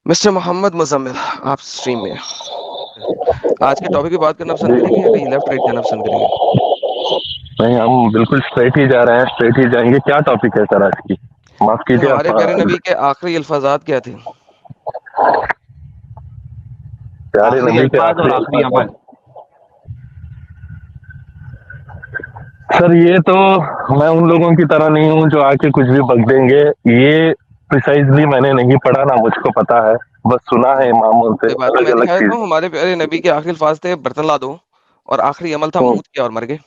Mister Mohammad Muzammil, आप stream में आज के टॉपिक की बात करना पसंद जी, करेंगे या कहीं लेफ्ट राइट जाना पसंद करेंगे? नहीं हम बिल्कुल स्ट्रेट ही जा रहे हैं, स्ट्रेट ही जाएंगे। क्या टॉपिक है सर आज की? माफ कि कीजिए आप। हमारे प्यारे नबी के आखिरी अल्फाजात क्या थे? प्यारे आखिरी नबी के अल्फाज और आखिरी आखिरी अल्फाज। अमल। सर ये तो मैं उन लोगों की तरह नहीं हूँ जो आके कुछ भी बक देंगे। ये प्रिसाइजली मैंने नहीं पढ़ा, ना मुझको पता है, बस सुना है इमामों से कोई बात नहीं, अलग मैं अलग दिखा देता चीज। हूँ। हमारे प्यारे नबी के आखिरी अल्फाज थे, बर्तन ला दो, और आखिरी अमल था मूत किया और मर गए।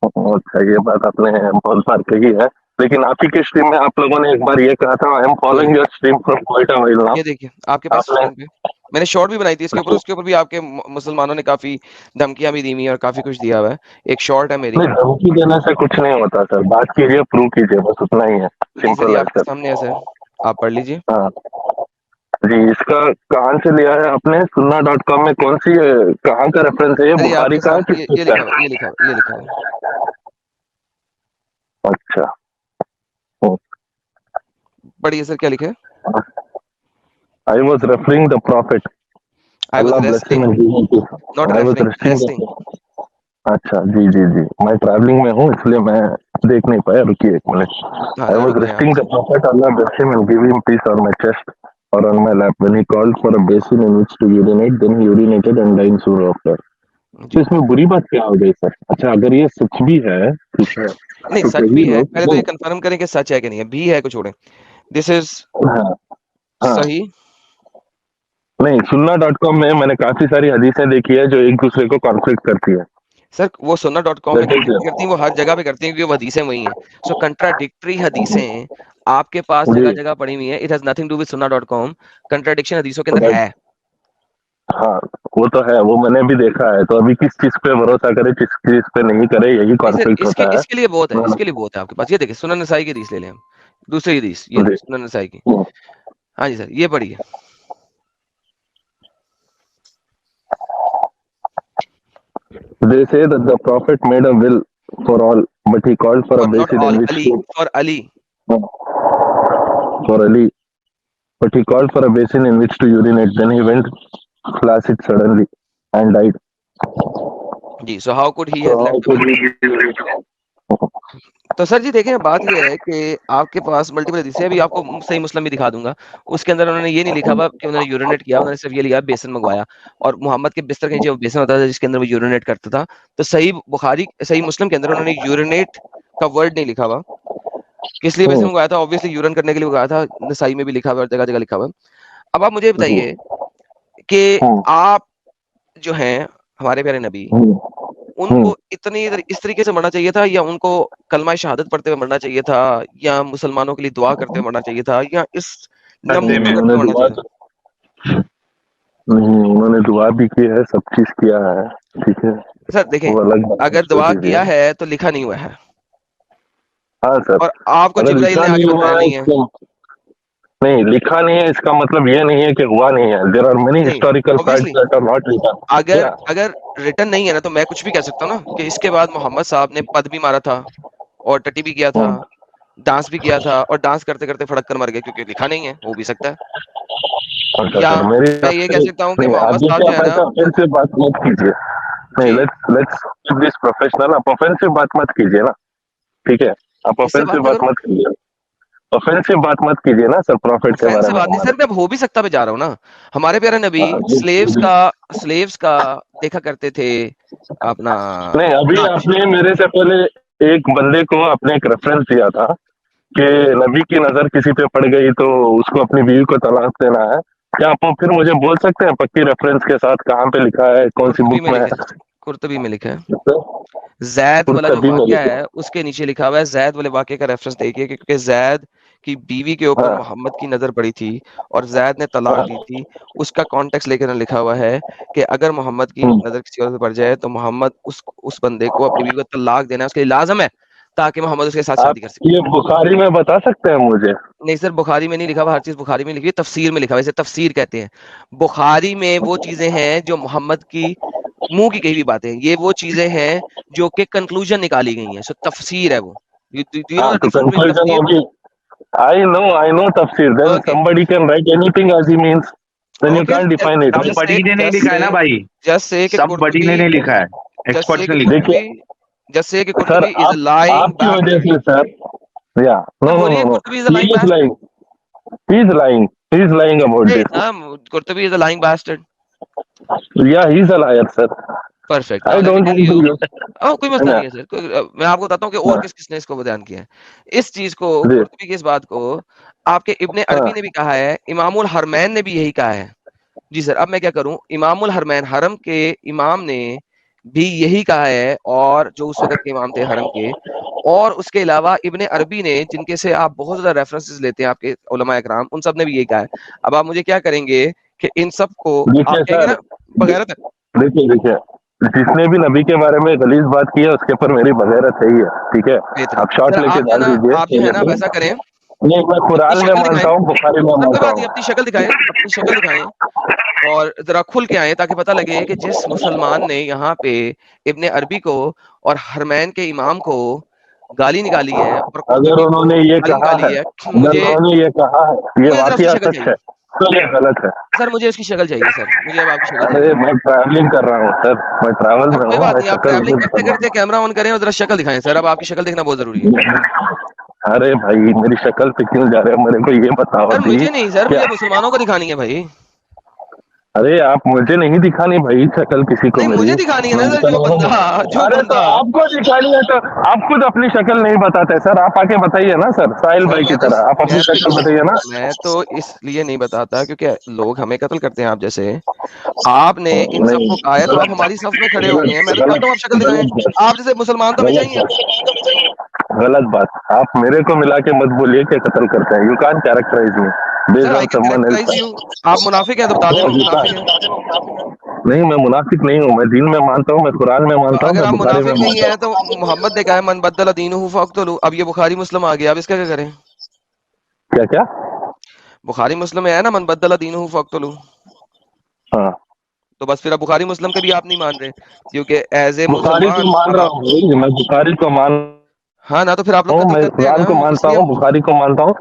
अच्छा, ये बात आपने बहुत बार कही है, लेकिन आप ही के स्ट्रीम में आप लोगों ने एक बार ये कहा था, आई एम कोई फॉलोइंग नहीं, your stream from quite a while now. ये देखिए आपके पास आपने स्क्रीन पे मैंने शॉर्ट भी बनाई थी इसके ऊपर। उसके ऊपर भी आपके मुसलमानों ने काफी धमकियां भी दी हुई हैं और काफी कुछ दिया हुआ है। एक शॉर्ट है मेरी। नहीं, धमकी देने से कुछ नहीं होता सर, बात कीजिए, प्रूव कीजिए, बस उतना ही है। जी सर, ये सिंपल है आपके सर। सामने ऐसा है, आप पढ़ लीजिए। हाँ जी, इसका कहाँ से लिया है आपने? सुन्ना डॉट कॉम में कौन सी कहाँ का रेफरेंस है? ये सर ये बुखारी आपके का है सामने, किस चीज ये का लिखा हुआ है? है, ये लिखा हुआ है, ये लिखा हुआ है। अच्छा। पढ़िए सर, क्या लिखा है? I was referring the prophet, I was Allah bless him resting, and give him peace. Not I was referring, resting the. Resting. अच्छा जी जी जी, मैं ट्रैवलिंग में हूँ इसलिए मैं देख नहीं पाया, रुकिए एक मिनट। हाँ आई जरा वॉज रुक जाए आप। Resting the prophet, Allah bless him and give him peace on my chest और on my lap when he called for a basin in which to urinate, then he urinated and died soon after. तो जी, इसमें बुरी बात क्या हो गई sir? अच्छा, अगर ये सच भी है, ठीक है, नहीं तो सच कई भी है, लोग पहले तो ये कंफर्म करें कि सच है कि नहीं है। भी है को छोड़ें, दिस इज हाँ हाँ। सही। नहीं, सुन्ना डॉट कॉम में मैंने काफी सारी हदीसें देखी है जो एक दूसरे को कॉन्फ्लिक्ट करती है। सर वो सुन्ना डॉट कॉम में जैसे कंफ्लिक्ट कि करती हैं, वो हर जगह पे करती हैं क्योंकि वो हदीसें वही हैं। सो कंट्राडिक्टरी हदीसें आपके पास जी, जगह जगह पड़ी हुई है। It has nothing to with Sunnah dot com. Contradiction हदीसों के अंदर राइट। है। हाँ, वो तो है, वो मैंने भी देखा है। तो अभी किस चीज पे भरोसा करे, किस चीज पे नहीं करे, यही नहीं सर, कॉन्फ्लिक्ट इसके होता है। इसके लिए बहुत है, हाँ, इसके लिए बहुत है आपके पास। ये देखिए सुनन नसाई की हदीस ले लें हम। दूसरी हदीस ये जी। सुनन नसाई की। हाँ जी सर, ये पढ़िए। They say that the prophet made a will for all, but he called for a for not basin all in which Ali, to for Ali. for Ali, but he called for a basin in which to urinate. Then he went flaccid suddenly and died. जी, so how could he So has how left a could will? he? तो sir जी देखें, बात ये है कि आपके पास multiple हदीसें हैं। अभी आपको सही मुस्लिम भी दिखा दूंगा। उसके अंदर उन्होंने ये नहीं लिखा हुआ कि उन्होंने यूरिनेट किया, उन्होंने सिर्फ ये लिखा बेसन मंगवाया। और मोहम्मद के बिस्तर के नीचे वो बेसन होता था जिसके अंदर वो यूरिनेट करता था। तो सही बुखारी, सही मुस्लिम के अंदर उन्होंने यूरिनेट का वर्ड नहीं लिखा हुआ। किस लिए बेसन मंगवाया था? ऑब्वियसली यूरिन करने के लिए मंगवाया था। नसाई में भी लिखा हुआ है और जगह जगह लिखा हुआ है। अब आप मुझे बताइए कि आप जो हैं हमारे प्यारे नबी, उनको इतनी इस तरीके से मरना चाहिए था, या उनको कलमा शहादत पढ़ते हुए मरना चाहिए था, या मुसलमानों के लिए दुआ करते हुए मरना चाहिए था, या इस सदे नमूना में करते उन्होंने हुए मरना दुआ चाहिए था? नहीं, उन्होंने दुआ भी की है, सब चीज किया है, ठीक है, सर देखें, वो अलग बात है, अगर छोड़ दुआ दीजिए। किया है तो लिखा नहीं हुआ है, हाँ सर, और आपको अगर जिब्राइल लिखा ने नहीं आके हुआ बताया है नहीं है। इसका नहीं, लिखा नहीं है इसका मतलब ये नहीं है कि हुआ नहीं है। देयर आर मेनी नहीं, historical facts obviously that are not written. अगर या अगर रिटर्न नहीं है ना, तो मैं कुछ भी कह सकता हूँ ना कि इसके बाद मोहम्मद साहब ने पद भी मारा था, और टट्टी भी किया था, डांस भी किया था, और डांस करते करते फड़क कर मर गए, क्योंकि लिखा नहीं है। हो भी सकता है। अच्छा या सर, मेरी मैं ये कह आपसे सकता हूँ कि नहीं, मोहम्मद अभी साहब क्या जो है ना। पैसा फिर से बात मत कीजिए। नहीं, जी, लेट्स लेट्स दिस प्रोफेशनल। आप ऑफेंसिव बात मत कीजिए ना, ठीक है? आप किससे बात ऑफेंसिव ना बात करूं? मत कीजिए। ऑफेंसिव बात मत कीजिए ना सर, प्रॉफिट के बारे ऑफेंसिव में बात नहीं हमारे। सर, मैं अब हो भी सकता पे जा रहा हूँ ना। हमारे प्यारे नबी स्लेव्स का देखा करते थे अपना। नहीं, अभी नाच। आपने मेरे से पहले एक बंदे को आपने एक रेफरेंस दिया था कि नबी की नजर किसी पे पड़ गई तो उसको अपनी बीवी को तलाक देना है। क्या आप फिर मुझे बोल सकते हैं पक्की रेफरेंस के साथ कहाँ पे लिखा है, कौन सी कुर्तुबी बुक में में है? लिखा है, कुर्तुबी में लिखा है। तो जैद वाला जो कुर्तबी में वाकया लिखा है उसके नीचे लिखा हुआ है। जैद वाले वाकये का रेफरेंस देखिए, क्योंकि जैद की बीवी के है। ऊपर हाँ मोहम्मद की नजर पड़ी थी और जैद ने तलाक हाँ। दी थी। उसका कॉन्टेक्स्ट लेकर लिखा हुआ है कि अगर मोहम्मद की हम्म। नजर किसी और पे पड़ जाए तो मोहम्मद उस बंदे को, अपनी बीवी को तलाक देना उसके लिए लाजम है, ताकि मोहम्मद उसके साथ आप शादी कर सके। ये बुखारी में बता सकते हैं मुझे? नहीं सर, बुखारी में नहीं लिखा हुआ। हर चीज बुखारी में लिखी है, तफसीर में लिखा हुआ है। इसे तफसीर कहते हैं। बुखारी में वो चीजें हैं जो मोहम्मद की मुंह की कही हुई बातें हैं। ये वो चीजें हैं जो कि कंक्लूजन निकाली गई हैं। सो तफसीर है वो। यू नो हाँ, द तो डिफरेंस बिटवीन कंक्लूजन तफसीर। होगी। I know tafsir. Then Okay. somebody can write anything as he means. Then you Okay. can't define it. सब बडी ने नहीं लिखा है ना भाई, Just say कि सब बडी ने Qurtubi, नहीं लिखा है, just say एक्सपर्ट्स ने कि लिखा है। देखिए Qurtubi, just say कि sir, Qurtubi is a lying आपकी वजह bastard. से सर, या तो नो नो बोलिए no no, Qurtubi is a he lying is bastard. lying, he is lying, he is lying about Say it, this. Qurtubi is a lying bastard. Yeah, he is a liar, sir. Perfect. Now I let me don't tell want to you. use. कोई मसला Yeah, नहीं है sir, मैं आपको बताता हूँ कि और हाँ, किस किसने इसको बयान किया है इस चीज को, जी, कुर्तुबी की इस बात को। आपके इब्ने हाँ, अरबी ने भी कहा है, इमामुल हरमैन ने भी यही कहा है। जी सर, अब मैं क्या करूं, इमामुल हरमैन हरम के इमाम ने भी यही कहा है, और जो उस वक्त के इमाम थे हरम के, और उसके अलावा इब्ने अरबी ने, जिनके से आप बहुत ज्यादा रेफरेंसेस लेते हैं आपके उलमा इकराम, उन सब ने भी यही कहा है। अब आप मुझे क्या करेंगे कि इन सब को आप देखिए कहेंगे सर, ना बगैरत है। देखिए देखिए, जिसने भी नबी के बारे में गलीज बात की है उसके ऊपर मेरी बगैरत है ही है, ठीक है। बेहतरीन आप शॉर्ट सर, लेके डाल दीजिए, आप जो कोई है ना नहीं। वैसा करें, नहीं, मैं अपनी कुरान में शक्ल मानता दिखाएं। हूँ, बुखारी में सर कोई मानता बात नहीं, हूँ। अपनी शक्ल दिखाएं, अपनी शक्ल दिखाएं, और जरा खुल के आए, ताकि पता लगे कि जिस मुसलमान ने यहाँ पे इब्ने अरबी को और हरमैन के इमाम को गाली निकाली है, और अगर कुर्तुबी को उन्होंने ये गाली कहा निकाली है, है, अगर मुझे उन्होंने ये कहा है, ये मुझे जरा उसकी वाकया शक्ल सच चाहिए। है, तो ये गलत है। सर मुझे उसकी शक्ल चाहिए, सर मुझे अब आपकी शक्ल अरे चाहिए। मैं ट्रैवलिंग कर रहा हूँ सर, मैं ट्रैवल सर में कोई हूँ, बात मैं नहीं, आप शक्ल नहीं ट्रैवलिंग करते बता करते कैमरा ऑन करें और जरा शक्ल दिखाएं। सर अब आपकी शक्ल देखना बहुत जरूरी है। रहा। अरे भाई, मेरी शक्ल पे क्यों जा रहे हो? मेरे को ये बताओ सर अभी मुझे नहीं, सर क्या। मुझे मुसलमानों को दिखानी है भाई। अरे आप मुझे नहीं दिखानी भाई शक्ल किसी को नहीं मेरी, मुझे दिखानी है ना मैं सर, जो मुसलमान बंदा, हूँ। जो अरे तो बंदा। आपको दिखानी है तो आप खुद अपनी शक्ल नहीं बताते सर, आप आके बताइए ना सर, साहिल सर भाई की तरह आप अपनी शक्ल बताइए ना। मैं तो इसलिए नहीं बताता क्योंकि लोग हमें कत्ल करते हैं आप जैसे। आपने इन नहीं, सबको कहा है तो आप गलत हमारी सफ में खड़े हो गए हैं। मैं गलत तो कहता हूँ आप शक्ल गलत दिखाएं। गलत बात, आप जैसे मुसलमान तो हमेशा ही हैं। गलत बात। आप मेरे को मिला के मत बोलिए कि कत्ल करते हैं। You can't characterise me sir based I on can someone characterise else. You. आप मुनाफिक हैं तो बता दें हम मुनाफिक हैं। नहीं, मैं मुनाफिक नहीं हूँ, मैं दीन में मानता हूँ, मैं कुरान में तो मानता हूँ, अगर मैं आप बुखारी में मुनाफिक नहीं मानता है तो मोहम्मद ने कहा है मन बदल दीनहु फक्तुलू। अब ये बुखारी मुस्लिम आ गया, अब इसका क्या करें? हूँ। क्या क्या? बुखारी मुस्लिम में है ना मन बदल दीनहु फक्तुलू। हाँ, तो बस फिर अब बुखारी मुस्लिम के भी आप नहीं मान रहे, क्योंकि एज ए बुखारी को मुसलमान मान अब रहा आप, हूँ भाई, मैं बुखारी को मान हाँ ना, तो फिर आप लोग हूँ, कत्ल मैं करते हैं कुरान ना, को मानता इसलिए हूँ, हम, बुखारी को मानता हूँ।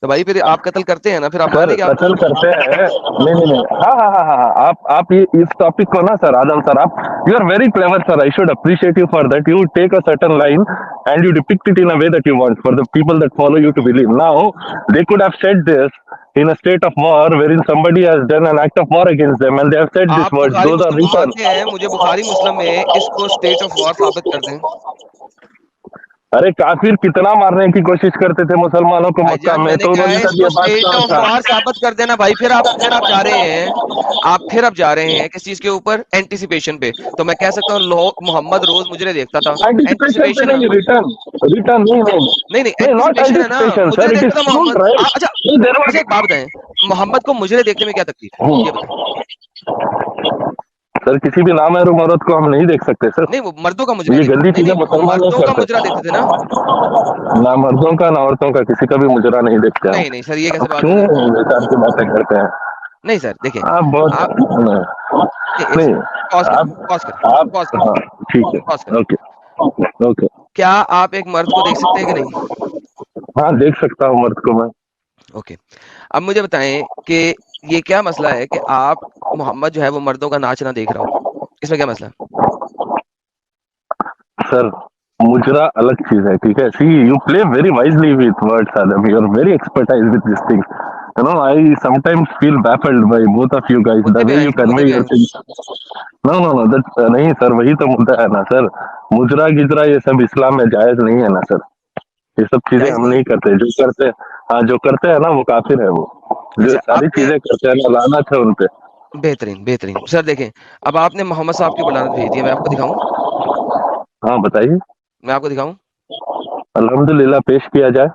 तो भाई फिर आप कत्ल करते हैं ना, फिर आप सर मानेंगे आप कत्ल करते हैं, नहीं नहीं नहीं, हाँ हाँ हाँ हाँ हाँ, आप ये इस टॉपिक को ना सर, आदम सर, आप you are very clever sir, I should appreciate you for that. You take a certain line and you depict it in a way that you want for the people that follow you to believe. Now they could have said this in a state of war wherein somebody has done an act of war against them and they have said these आप words, Bukhari those are मुस्लिम को written। मानते हैं, मुझे बुखारी मुस्लिम में इसको state of war साबित कर दें। अरे काफिर कितना मारने की कोशिश करते थे मुसलमानों को मक्का भाईजान में, मैंने तो कहा उन्होंने है कहा इसको ये बात स्टेट कहाँ ऑफ था। वॉर साबित कर देना भाई। फिर आप जा रहे हैं, आप फिर अब जा रहे हैं किस चीज के ऊपर, एंटीसिपेशन पे। तो मैं कह सकता हूँ मोहम्मद रोज मुजरे देखता था, एंटिसिपेशन पे एंटीसिपेशन है। नहीं, रिटर्न, रिटर्न नहीं नहीं नहीं नहीं, नहीं, नॉट एंटीसिपेशन है ना, एंटिसिपेशन मुजरे सर, इट इज देखता था ट्रूथ मोहम्मद। राइट। अच्छा, नहीं देर मुझे एक बात बताएं, मोहम्मद को मुजरे देखने में क्या तकलीफ है, ये बताएं। सर किसी भी नामहरम औरत को हम नहीं देख सकते सर, नहीं, वो मर्दों का मुजरा ये देखते थे। गंदी नहीं चीजें नहीं, मुसलमान नहीं मर्दों का मुजरा देखते थे ना। करते। ना मर्दों का ना औरतों का किसी का भी मुजरा नहीं देखते हम। नहीं नहीं सर, ये कैसे अब बात है क्यों सर? बेकार की बातें करते हैं नहीं सर देखें, आप? आप, बहुत नहीं, पॉज करें, आप पॉज करें, आप पॉज करें, हाँ, ठीक पॉज है, करें। Okay okay. क्या आप एक मर्द को देख सकते हैं कि नहीं? हाँ, देख सकता हूँ मर्द को मैं। ओके, अब मुझे बताएं कि ये क्या मसला है कि आप, मोहम्मद जो है वो मर्दों का नाचना देख रहा हो, इसमें क्या मसला है? सर मुजरा अलग चीज है, ठीक है। See you play very wisely with words Adam, you are very expertise with this thing, you know. I sometimes feel baffled by both of you guys, the मुद्दे पे way आए, you मुद्दे convey पे your आए। things। No no no, that नहीं sir, वही तो मुद्दा है ना सर। मुजरा गिजरा ये सब इस्लाम में जायज नहीं है ना सर, ये सब चीजें जायज हम नहीं है। नहीं करते। जो करते, हाँ जो करते हैं ना वो काफिर है वो, जो अच्छा सारी आपने, चीजें करते हैं ना, लानत है उनपे। बेहतरीन बेहतरीन सर, देखें अब आपने मोहम्मद साहब की बलानत भेज दी है, मैं आपको दिखाऊं, हाँ बताइए, मैं आपको दिखाऊं। अल्हम्दुलिल्लाह, पेश किया जाए।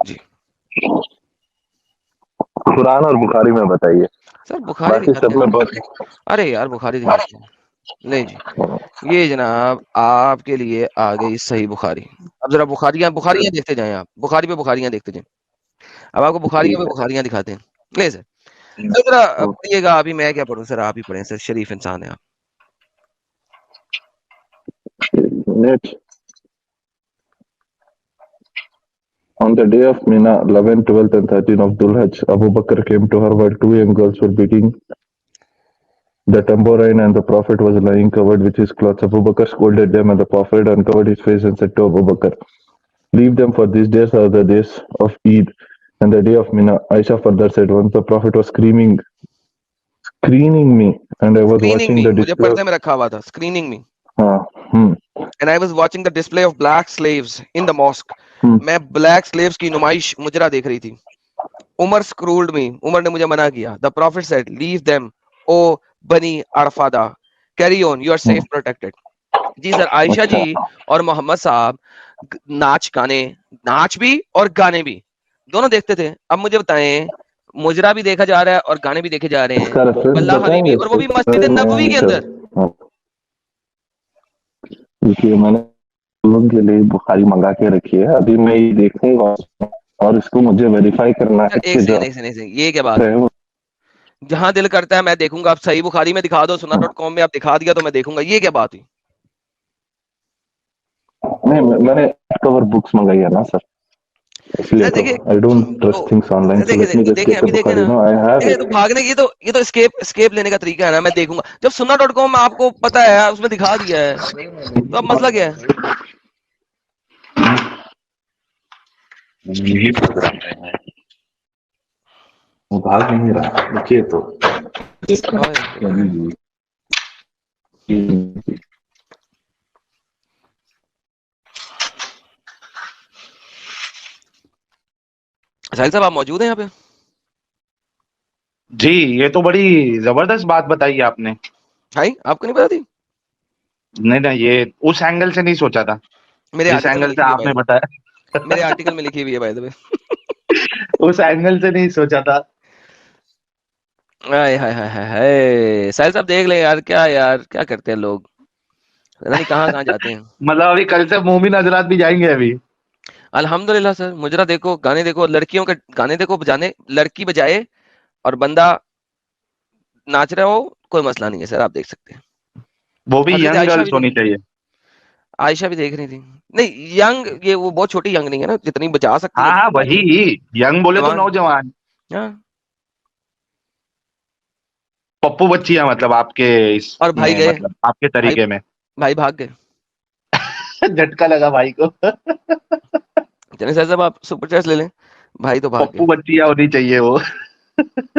जी कुरान और बुखारी में बताइए, सर, बुखारी बाकी दिखाते सब हैं में सर। बहुत। अरे यार बुखारी दिखाते हैं। नहीं जी, ये जनाब आपके लिए आ गई सही बुखारी। अब जरा बुखारियां बुखारियां देखते जाएं, आप बुखारी पे बुखारियां देखते जाएं। अब आपको बुखारियों पे ठीक बुखारियां दिखाते हैं। ले सर, तो जरा है। पढ़िएगा। अभी मैं क्या पढ़ूं सर, आप ही पढ़ें सर, शरीफ इंसान है आप। Net On the day of Mina, 11th, 12th, and 13th of Dhul Hajj, Abu Bakr came to her while two young girls were beating the tambourine, and the Prophet was lying covered with his clothes. Abu Bakr scolded them, and the Prophet uncovered his face and said to Abu Bakr, "Leave them, for these days are the days of Eid and the day of Mina." Aisha further said, "Once the Prophet was screening me, and I was screening watching me the मुझे display." पर्दे में रखा हुआ था, screening me, Uh, hmm, and I was watching the display of black slaves in the mosque. hmm. मैं black slaves की नुमाइश मुजरा देख रही थी. Umar screwed me. उमर ने मुझे मना किया. The Prophet said, "Leave them, O Bani Arfada. Carry on. You are safe, protected." जी सर, आयशा अच्छा, जी और मोहम्मद साहब नाच भी और गाने भी दोनों देखते थे. अब मुझे बताएं, मुजरा भी देखा जा रहा है और गाने भी देखे जा रहे हैं, इसका रेफरेंस वल्लाह हबीबी, बताएंगे और वो भी मस्जिद नबवी के अंदर. देखिए, मैंने लोगों के लिए बुखारी मंगा के रखी है, अभी मैं ये देखूंगा और इसको मुझे वेरीफाई करना सर है एक कि जो सेकंड, एक सेकंड, एक सेकंड, ये क्या बात है हुई? वो जहां दिल करता है मैं देखूंगा. आप सही बुखारी में दिखा दो, सुन्ना.com में आप दिखा दिया तो मैं देखूंगा. ये क्या बात हुई? नहीं, मैंने कवर बुक्स मंगाई है ना सर, इसलिए सर तो देखिए, आई डोंट तो trust things online, sir so let me देखें जस्ट देखें गेट द अभी देखें बुखारी, ना, नो आई हैव देखिए तो इट। भागने की, ये तो escape लेने का तरीका है ना. मैं देखूंगा जब सुन्ना.com में आपको पता है, उसमें दिखा दिया है, तो अब मसला क्या है? वो भाग नहीं रहा, देखिए तो ओए, साहिल साहब आप मौजूद हैं यहाँ पे? जी, ये तो बड़ी जबरदस्त बात बताई आपने। हाई, आपको नहीं पता थी? नहीं नहीं, ये उस एंगल से नहीं सोचा था, मेरे जिस आर्टिकल में एंगल से लिखी हुई है, आपने बताया। मेरे आर्टिकल में लिखी हुई है, बाय द वे. उस एंगल से नहीं सोचा था। हाय हाय हाय हाय हाय. साहिल साहब देख ले यार, क्या करते हैं लोग, पता नहीं कहाँ कहाँ जाते हैं. मतलब अभी कल से मोमिन हजरात भी जाएंगे अभी। अल्हम्दुलिल्लाह सर, मुजरा देखो, गाने देखो, लड़कियों के गाने देखो, बजाने लड़की बजाए और बंदा नाच रहा हो, कोई मसला नहीं है सर, आप देख सकते हैं. वो भी हजरत यंग आयशा भी गर्ल्स होनी चाहिए। आयशा भी देख रही थी. नहीं यंग, ये वो बहुत छोटी यंग नहीं है ना, जितनी बजा सकती है हाँ हाँ, उतनी बजा वही, सकती यंग बोले है. तो जवान. नौजवान। हाँ. पप्पू बच्चियां, मतलब आपके और भाई इसमें, गए, मतलब आपके भाई तरीके में। भाई भाग गए. झटका लगा भाई को। चलिए सर साहब, आप सुपर चैट्स ले लें, भाई तो भाग पप्पू गए. बच्चियां होनी चाहिए वो।